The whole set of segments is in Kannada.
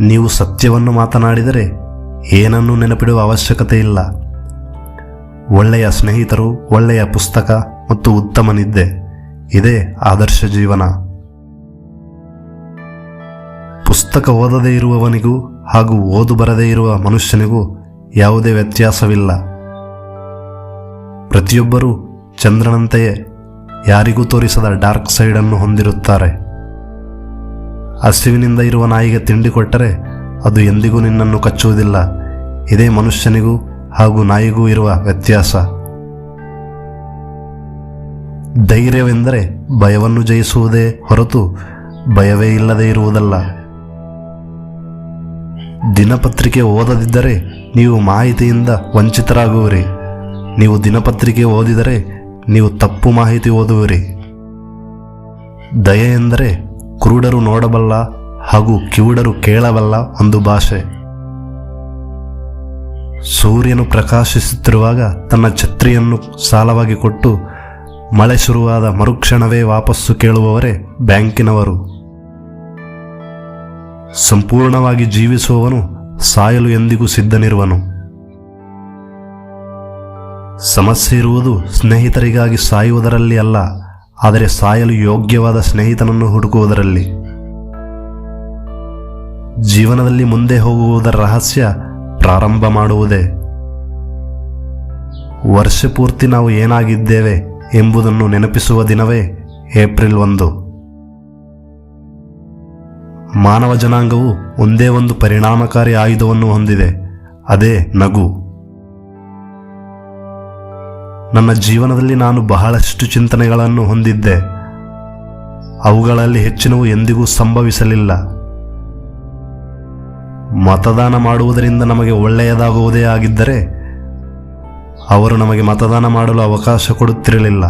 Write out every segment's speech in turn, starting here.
ನೀವು ಸತ್ಯವನ್ನು ಮಾತನಾಡಿದರೆ ಏನನ್ನೂ ನೆನಪಿಡುವ ಅವಶ್ಯಕತೆ ಇಲ್ಲ. ಒಳ್ಳೆಯ ಸ್ನೇಹಿತರು, ಒಳ್ಳೆಯ ಪುಸ್ತಕ ಮತ್ತು ಉತ್ತಮ ನಿದ್ದೆ, ಇದೇ ಆದರ್ಶ ಜೀವನ. ಪುಸ್ತಕ ಓದದೇ ಇರುವವನಿಗೂ ಹಾಗೂ ಓದು ಬರದೇ ಇರುವ ಮನುಷ್ಯನಿಗೂ ಯಾವುದೇ ವ್ಯತ್ಯಾಸವಿಲ್ಲ. ಪ್ರತಿಯೊಬ್ಬರೂ ಚಂದ್ರನಂತೆಯೇ ಯಾರಿಗೂ ತೋರಿಸದ ಡಾರ್ಕ್ ಸೈಡನ್ನು ಹೊಂದಿರುತ್ತಾರೆ. ಹಸಿವಿನಿಂದ ಇರುವ ನಾಯಿಗೆ ತಿಂಡಿ ಕೊಟ್ಟರೆ ಅದು ಎಂದಿಗೂ ನಿನ್ನನ್ನು ಕಚ್ಚುವುದಿಲ್ಲ. ಇದೇ ಮನುಷ್ಯನಿಗೂ ಹಾಗೂ ನಾಯಿಗೂ ಇರುವ ವ್ಯತ್ಯಾಸ. ಧೈರ್ಯವೆಂದರೆ ಭಯವನ್ನು ಜಯಿಸುವುದೇ ಹೊರತು ಭಯವೇ ಇಲ್ಲದೆ ಇರುವುದಲ್ಲ. ದಿನಪತ್ರಿಕೆ ಓದದಿದ್ದರೆ ನೀವು ಮಾಹಿತಿಯಿಂದ ವಂಚಿತರಾಗುವಿರಿ. ನೀವು ದಿನಪತ್ರಿಕೆ ಓದಿದರೆ ನೀವು ತಪ್ಪು ಮಾಹಿತಿ ಓದುವಿರಿ. ದಯೆ ಎಂದರೆ ಕುರುಡರು ನೋಡಬಲ್ಲ ಹಾಗೂ ಕಿವುಡರು ಕೇಳಬಲ್ಲ ಒಂದು ಭಾಷೆ. ಸೂರ್ಯನು ಪ್ರಕಾಶಿಸುತ್ತಿರುವಾಗ ತನ್ನ ಛತ್ರಿಯನ್ನು ಸಾಲವಾಗಿ ಕೊಟ್ಟು ಮಳೆ ಶುರುವಾದ ಮರುಕ್ಷಣವೇ ವಾಪಸ್ಸು ಕೇಳುವವರೇ ಬ್ಯಾಂಕಿನವರು. ಸಂಪೂರ್ಣವಾಗಿ ಜೀವಿಸುವವನು ಸಾಯಲು ಎಂದಿಗೂ ಸಿದ್ಧನಿರುವನು. ಸಮಸ್ಯೆ ಇರುವುದು ಸ್ನೇಹಿತರಿಗಾಗಿ ಸಾಯುವುದರಲ್ಲಿ ಅಲ್ಲ, ಆದರೆ ಸಾಯಲು ಯೋಗ್ಯವಾದ ಸ್ನೇಹಿತನನ್ನು ಹುಡುಕುವುದರಲ್ಲಿ. ಜೀವನದಲ್ಲಿ ಮುಂದೆ ಹೋಗುವುದರ ರಹಸ್ಯ ಪ್ರಾರಂಭ ಮಾಡುವುದೇ. ವರ್ಷ ಪೂರ್ತಿ ನಾವು ಏನಾಗಿದ್ದೇವೆ ಎಂಬುದನ್ನು ನೆನಪಿಸುವ ದಿನವೇ ಏಪ್ರಿಲ್ 1. ಮಾನವ ಜನಾಂಗವು ಒಂದೇ ಒಂದು ಪರಿಣಾಮಕಾರಿ ಆಯುಧವನ್ನು ಹೊಂದಿದೆ, ಅದೇ ನಗು. ನನ್ನ ಜೀವನದಲ್ಲಿ ನಾನು ಬಹಳಷ್ಟು ಚಿಂತನೆಗಳನ್ನು ಹೊಂದಿದ್ದೆ. ಅವುಗಳಲ್ಲಿ ಹೆಚ್ಚಿನವು ಎಂದಿಗೂ ಸಂಭವಿಸಲಿಲ್ಲ. ಮತದಾನ ಮಾಡುವುದರಿಂದ ನಮಗೆ ಒಳ್ಳೆಯದಾಗುವುದೇ ಆಗಿದ್ದರೆ ಅವರು ನಮಗೆ ಮತದಾನ ಮಾಡಲು ಅವಕಾಶ ಕೊಡುತ್ತಿರಲಿಲ್ಲ.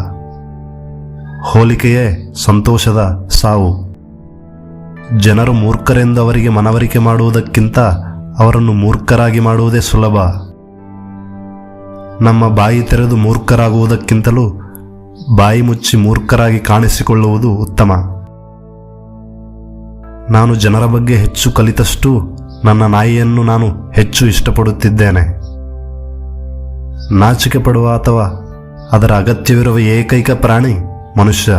ಹೋಲಿಕೆಯೇ ಸಂತೋಷದ ಸಾವು. ಜನರು ಮೂರ್ಖರೆಂದು ಅವರಿಗೆ ಮನವರಿಕೆ ಮಾಡುವುದಕ್ಕಿಂತ ಅವರನ್ನು ಮೂರ್ಖರಾಗಿ ಮಾಡುವುದೇ ಸುಲಭ. ನಮ್ಮ ಬಾಯಿ ತೆರೆದು ಮೂರ್ಖರಾಗುವುದಕ್ಕಿಂತಲೂ ಬಾಯಿ ಮುಚ್ಚಿ ಮೂರ್ಖರಾಗಿ ಕಾಣಿಸಿಕೊಳ್ಳುವುದು ಉತ್ತಮ. ನಾನು ಜನರ ಬಗ್ಗೆ ಹೆಚ್ಚು ಕಲಿತಷ್ಟು ನನ್ನ ನಾಯಿಯನ್ನು ನಾನು ಹೆಚ್ಚು ಇಷ್ಟಪಡುತ್ತಿದ್ದೇನೆ. ನಾಚಿಕೆ ಪಡುವ ಅಥವಾ ಅದರ ಅಗತ್ಯವಿರುವ ಏಕೈಕ ಪ್ರಾಣಿ ಮನುಷ್ಯ.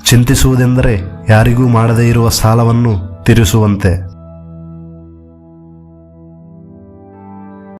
ಚಿಂತಿಸುವುದೆಂದರೆ ಯಾರಿಗೂ ಮಾಡದೇ ಇರುವ ಸಾಲವನ್ನು ತೀರಿಸುವಂತೆ.